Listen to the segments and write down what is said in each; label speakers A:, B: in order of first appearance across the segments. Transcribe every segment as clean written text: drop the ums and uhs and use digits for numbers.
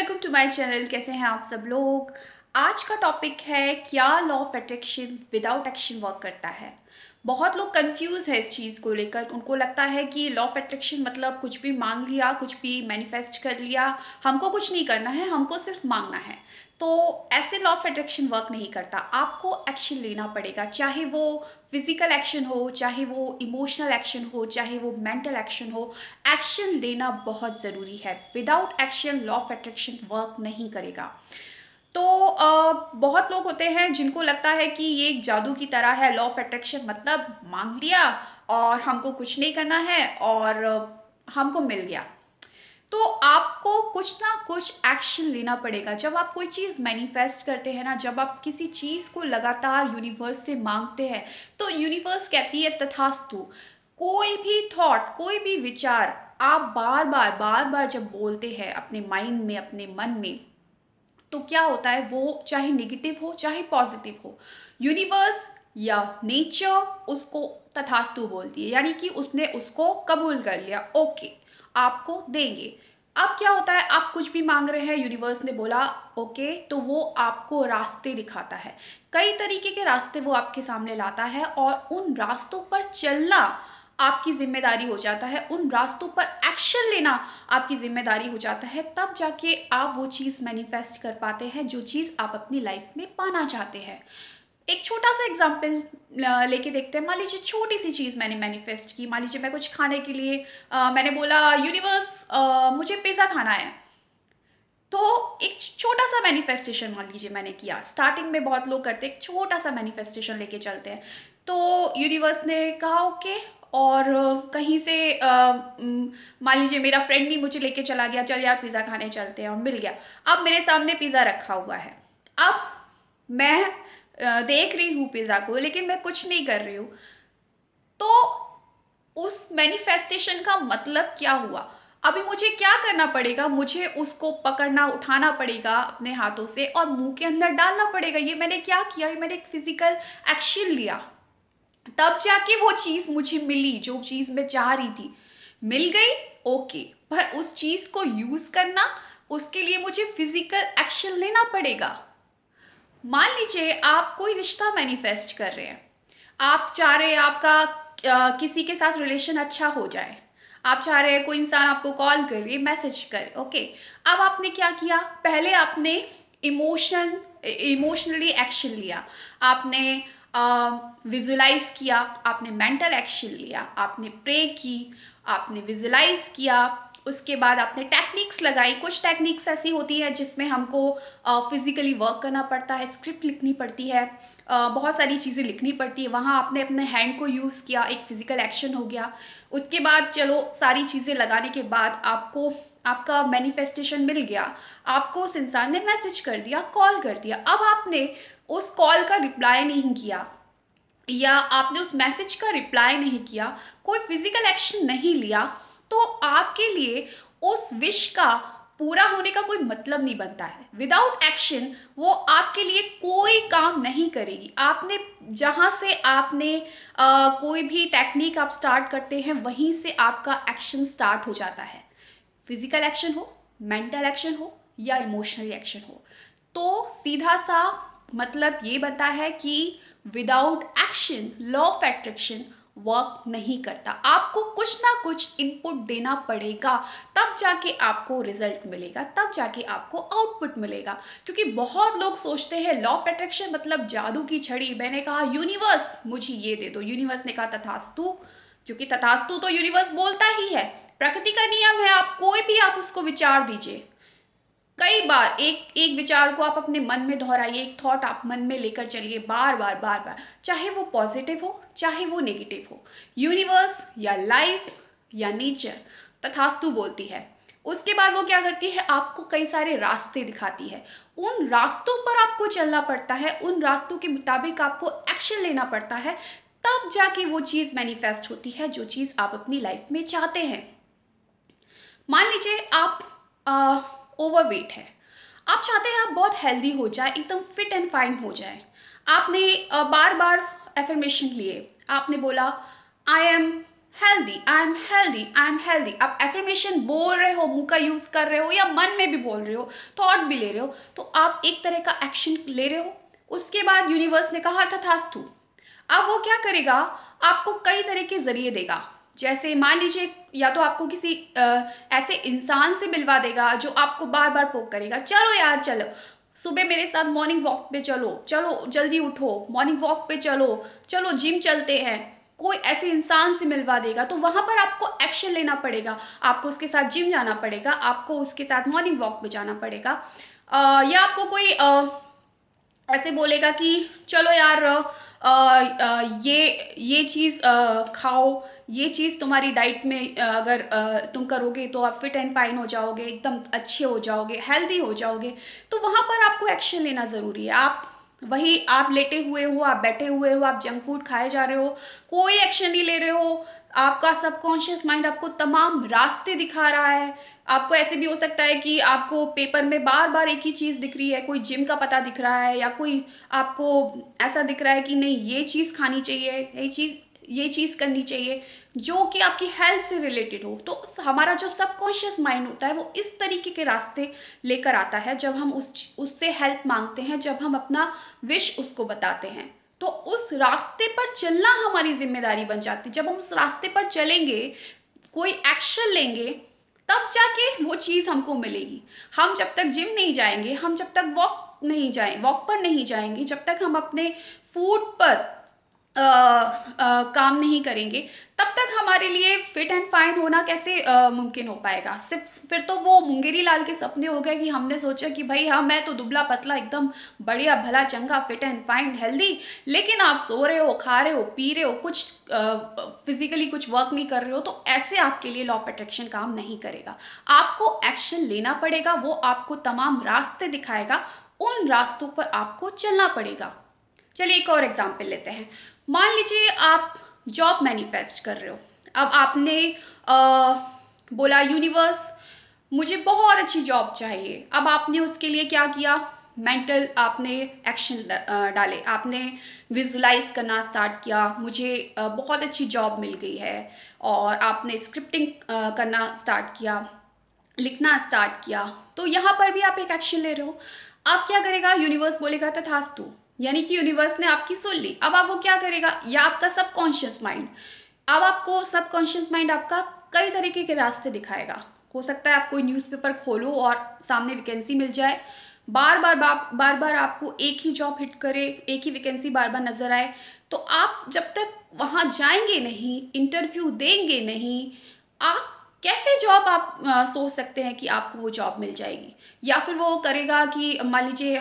A: Welcome to my channel. कैसे हैं आप सब लोग। आज का टॉपिक है क्या law of attraction without action work करता है। बहुत लोग कंफ्यूज है इस चीज़ को लेकर। उनको लगता है कि लॉ ऑफ अट्रैक्शन मतलब कुछ भी मांग लिया, कुछ भी मैनिफेस्ट कर लिया, हमको कुछ नहीं करना है, हमको सिर्फ मांगना है। तो ऐसे लॉ ऑफ अट्रैक्शन वर्क नहीं करता। आपको एक्शन लेना पड़ेगा, चाहे वो फिजिकल एक्शन हो, चाहे वो इमोशनल एक्शन हो, चाहे वो मेंटल एक्शन हो। एक्शन लेना बहुत ज़रूरी है। Without action law of attraction work नहीं करेगा। तो बहुत लोग होते हैं जिनको लगता है कि ये एक जादू की तरह है। लॉ ऑफ अट्रैक्शन मतलब मांग लिया और हमको कुछ नहीं करना है और हमको मिल गया। तो आपको कुछ ना कुछ एक्शन लेना पड़ेगा। जब आप कोई चीज़ मैनिफेस्ट करते हैं ना, जब आप किसी चीज़ को लगातार यूनिवर्स से मांगते हैं, तो यूनिवर्स कहती है तथास्तु। कोई भी थॉट, कोई भी विचार आप बार बार जब बोलते हैं अपने माइंड में, अपने मन में, तो क्या होता है, वो चाहे नेगेटिव हो चाहे पॉजिटिव हो, यूनिवर्स या नेचर उसको तथास्तु बोलती है, यानी कि उसने उसको कबूल कर लिया। ओके, आपको देंगे। अब क्या होता है, आप कुछ भी मांग रहे हैं, यूनिवर्स ने बोला ओके, तो वो आपको रास्ते दिखाता है। कई तरीके के रास्ते वो आपके सामने लाता है और उन रास्तों पर चलना आपकी जिम्मेदारी हो जाता है। उन रास्तों पर एक्शन लेना आपकी जिम्मेदारी हो जाता है। तब जाके आप वो चीज़ मैनिफेस्ट कर पाते हैं जो चीज़ आप अपनी लाइफ में पाना चाहते हैं। एक छोटा सा एग्जाम्पल लेके देखते हैं। मान लीजिए छोटी सी चीज़ मैंने मैनिफेस्ट की। मान लीजिए मैं कुछ खाने के लिए मैंने बोला यूनिवर्स मुझे पिज़्ज़ा खाना है। तो एक छोटा सा मैनिफेस्टेशन मान लीजिए मैंने किया। स्टार्टिंग में बहुत लोग करते हैं, एक छोटा सा मैनिफेस्टेशन लेके चलते हैं। तो यूनिवर्स ने कहा ओके, और कहीं से मान लीजिए मेरा फ्रेंड भी मुझे लेके चला गया, चल यार पिज़्ज़ा खाने चलते हैं, और मिल गया। अब मेरे सामने पिज़्ज़ा रखा हुआ है। अब मैं देख रही हूँ पिज़्ज़ा को, लेकिन मैं कुछ नहीं कर रही हूँ। तो उस मैनिफेस्टेशन का मतलब क्या हुआ? अभी मुझे क्या करना पड़ेगा? मुझे उसको पकड़ना, उठाना पड़ेगा अपने हाथों से और मुँह के अंदर डालना पड़ेगा। ये मैंने क्या किया? ये मैंने एक फिज़िकल एक्शन लिया। तब जाके वो चीज़ मुझे मिली, जो चीज़ मैं चाह रही थी। मिल गई, ओके। पर उस चीज़ को यूज़ करना, उसके लिए मुझे फिज़िकल एक्शन लेना पड़ेगा। मान लीजिए आप कोई रिश्ता मैनिफेस्ट कर रहे हैं। आप चाह रहे हैं आपका किसी के साथ रिलेशन अच्छा हो जाए। आप चाह रहे हैं कोई इंसान आपको कॉल करे, मैसेज करे, ओके। अब आपने क्या किया? पहले आपने इमोशनली एक्शन लिया। आपने विजुलाइज किया, आपने मेंटल एक्शन लिया, आपने प्रे की, आपने विजुलाइज किया। उसके बाद आपने टेक्निक्स लगाई। कुछ टेक्निक्स ऐसी होती है जिसमें हमको फिजिकली वर्क करना पड़ता है, स्क्रिप्ट लिखनी पड़ती है, बहुत सारी चीज़ें लिखनी पड़ती है। वहाँ आपने अपने हैंड को यूज़ किया, एक फिजिकल एक्शन हो गया। उसके बाद चलो सारी चीज़ें लगाने के बाद आपको आपका मैनिफेस्टेशन मिल गया। आपको उस इंसान ने मैसेज कर दिया, कॉल कर दिया। अब आपने उस कॉल का रिप्लाई नहीं किया, या आपने उस मैसेज का रिप्लाई नहीं किया, कोई फिजिकल एक्शन नहीं लिया, तो आपके लिए उस विश का पूरा होने का कोई मतलब नहीं बनता है। विदाउट एक्शन वो आपके लिए कोई काम नहीं करेगी। आपने जहाँ से आपने कोई भी टेक्निक आप स्टार्ट करते हैं, वहीं से आपका एक्शन स्टार्ट हो जाता है। फिजिकल एक्शन हो, मेंटल एक्शन हो, या इमोशनल एक्शन हो। तो सीधा सा मतलब ये बनता है कि without action law of attraction work नहीं करता। आपको कुछ ना कुछ इनपुट देना पड़ेगा, तब जाके आपको रिजल्ट मिलेगा, तब जाके आपको आउटपुट मिलेगा। क्योंकि बहुत लोग सोचते हैं लॉ ऑफ अट्रैक्शन मतलब जादू की छड़ी। मैंने कहा यूनिवर्स मुझे ये दे दो, यूनिवर्स ने कहा तथास्तु। क्योंकि तथास्तु तो यूनिवर्स बोलता ही है, प्रकृति का नियम है। आप कोई भी आप उसको विचार दीजिए, कई बार एक एक विचार को आप अपने मन में दोहराइए, एक थॉट आप मन में लेकर चलिए बार बार बार बार, चाहे वो पॉजिटिव हो चाहे वो नेगेटिव हो। यूनिवर्स या लाइफ या नेचर तथास्तु बोलती है। उसके बाद वो क्या करती है, आपको कई सारे रास्ते दिखाती है। उन रास्तों पर आपको चलना पड़ता है, उन रास्तों के मुताबिक आपको एक्शन लेना पड़ता है। तब जाके वो चीज़ मैनिफेस्ट होती है जो चीज़ आप अपनी लाइफ में चाहते हैं। मान लीजिए आप ओवरवेट है। आप चाहते हैं आप बहुत हेल्दी हो जाए, एकदम फिट एंड फाइन हो जाए। आपने बार बार एफर्मेशन लिए। आपने बोला I am healthy, I am healthy, I am healthy. आप एफर्मेशन बोल रहे हो, मुंह का यूज कर रहे हो या मन में भी बोल रहे हो, थॉट भी ले रहे हो, तो आप एक तरह का एक्शन ले रहे हो। उसके बाद यूनिवर्स ने कहा तथास्तु। अब वो क्या करेगा, आपको कई तरह के जरिए देगा। जैसे मान लीजिए, या तो आपको किसी ऐसे इंसान से मिलवा देगा जो आपको बार बार पोक करेगा, चलो यार चलो सुबह मेरे साथ मॉर्निंग वॉक पे चलो, चलो जल्दी उठो मॉर्निंग वॉक पे चलो, चलो जिम चलते हैं। कोई ऐसे इंसान से मिलवा देगा, तो वहां पर आपको एक्शन लेना पड़ेगा। आपको उसके साथ जिम जाना पड़ेगा, आपको उसके साथ मॉर्निंग वॉक पे जाना पड़ेगा। या आपको कोई ऐसे बोलेगा कि चलो यार ये चीज़ खाओ, ये चीज़ तुम्हारी डाइट में अगर तुम करोगे तो आप फिट एंड फाइन हो जाओगे, एकदम अच्छे हो जाओगे, हेल्दी हो जाओगे। तो वहाँ पर आपको एक्शन लेना ज़रूरी है। आप लेटे हुए हो, आप बैठे हुए हो, आप जंक फूड खाए जा रहे हो, कोई एक्शन नहीं ले रहे हो। आपका सबकॉन्शियस माइंड आपको तमाम रास्ते दिखा रहा है। आपको ऐसे भी हो सकता है कि आपको पेपर में बार-बार एक ही चीज़ दिख रही है, कोई जिम का पता दिख रहा है, या कोई आपको ऐसा दिख रहा है कि नहीं ये चीज़ खानी चाहिए, ये चीज़ करनी चाहिए, जो कि आपकी हेल्थ से रिलेटेड हो। तो हमारा जो सबकॉन्शियस माइंड होता है, वो इस तरीके के रास्ते लेकर आता है जब हम उससे हेल्प माँगते हैं, जब हम अपना विश उसको बताते हैं। तो उस रास्ते पर चलना हमारी ज़िम्मेदारी बन जाती है। जब हम उस रास्ते पर चलेंगे, कोई एक्शन लेंगे, तब जाके वो चीज़ हमको मिलेगी। हम जब तक जिम नहीं जाएँगे, हम जब तक वॉक पर नहीं जाएँगे, जब तक हम अपने फूड पर काम नहीं करेंगे, तब तक हमारे लिए फिट एंड फाइन होना कैसे मुमकिन हो पाएगा। सिर्फ फिर तो वो मुंगेरी लाल के सपने हो गए कि हमने सोचा कि भाई हाँ, मैं तो दुबला पतला एकदम बढ़िया भला चंगा फिट एंड फाइन हेल्दी, लेकिन आप सो रहे हो, खा रहे हो, पी रहे हो, कुछ फिजिकली कुछ वर्क नहीं कर रहे हो, तो ऐसे आपके लिए लॉ ऑफ अट्रैक्शन काम नहीं करेगा। आपको एक्शन लेना पड़ेगा, वो आपको तमाम रास्ते दिखाएगा, उन रास्तों पर आपको चलना पड़ेगा। चलिए एक और एग्जांपल लेते हैं। मान लीजिए आप जॉब मैनिफेस्ट कर रहे हो। अब आपने बोला यूनिवर्स मुझे बहुत अच्छी जॉब चाहिए। अब आपने उसके लिए क्या किया, मेंटल आपने एक्शन डाले, आपने विजुलाइज करना स्टार्ट किया, मुझे बहुत अच्छी जॉब मिल गई है, और आपने स्क्रिप्टिंग करना स्टार्ट किया, लिखना स्टार्ट किया। तो यहाँ पर भी आप एक एक्शन ले रहे हो। अब क्या करेगा, यूनिवर्स बोलेगा तथास्तु, यानी कि यूनिवर्स ने आपकी सुन ली। अब आप वो क्या करेगा, या आपका सबकॉन्शियस माइंड, अब आपको सबकॉन्शियस माइंड आपका कई तरीके के रास्ते दिखाएगा। हो सकता है आप कोई न्यूज़पेपर खोलो और सामने वैकेंसी मिल जाए, बार बार आपको एक ही जॉब हिट करे, एक ही वैकेंसी बार बार नजर आए। तो आप जब तक वहां जाएंगे नहीं, इंटरव्यू देंगे नहीं, आप कैसे जॉब आप सोच सकते हैं कि आपको वो जॉब मिल जाएगी। या फिर वो करेगा कि मान लीजिए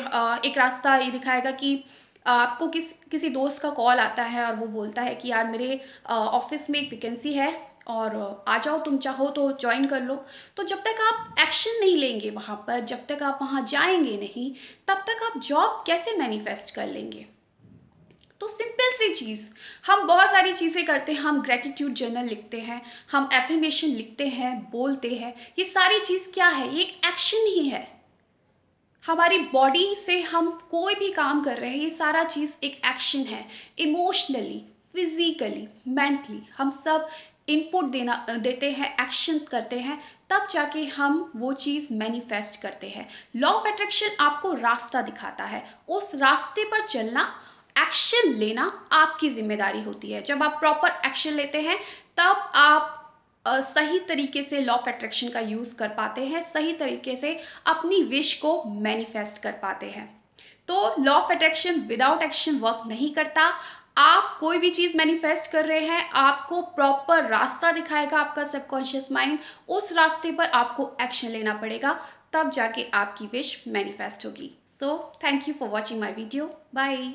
A: एक रास्ता ये दिखाएगा कि आपको किसी दोस्त का कॉल आता है और वो बोलता है कि यार मेरे ऑफिस में एक वैकेंसी है, और आ जाओ तुम चाहो तो ज्वाइन कर लो। तो जब तक आप एक्शन नहीं लेंगे वहाँ पर, जब तक आप वहाँ जाएंगे नहीं, तब तक आप जॉब कैसे मैनिफेस्ट कर लेंगे। तो सिंपल सी चीज़, हम बहुत सारी चीज़ें करते हैं। हम ग्रेटिट्यूड जर्नल लिखते हैं, हम एफर्मेशन लिखते हैं, बोलते हैं। ये सारी चीज़ क्या है, ये एक एक्शन ही है। हमारी बॉडी से हम कोई भी काम कर रहे हैं, ये सारा चीज़ एक एक्शन है। इमोशनली, फिजिकली, मेंटली हम सब इनपुट देते हैं, एक्शन करते हैं, तब जाके हम वो चीज़ मैनिफेस्ट करते हैं। लॉ ऑफ अट्रैक्शन आपको रास्ता दिखाता है, उस रास्ते पर चलना, एक्शन लेना आपकी जिम्मेदारी होती है। जब आप प्रॉपर एक्शन लेते हैं, तब आप सही तरीके से लॉ ऑफ अट्रैक्शन का यूज़ कर पाते हैं, सही तरीके से अपनी विश को मैनिफेस्ट कर पाते हैं। तो law of attraction without action work नहीं करता। आप कोई भी चीज़ मैनिफेस्ट कर रहे हैं, आपको प्रॉपर रास्ता दिखाएगा आपका सबकॉन्शियस माइंड, उस रास्ते पर आपको एक्शन लेना पड़ेगा, तब जाके आपकी विश मैनिफेस्ट होगी। So thank you for watching my video, bye.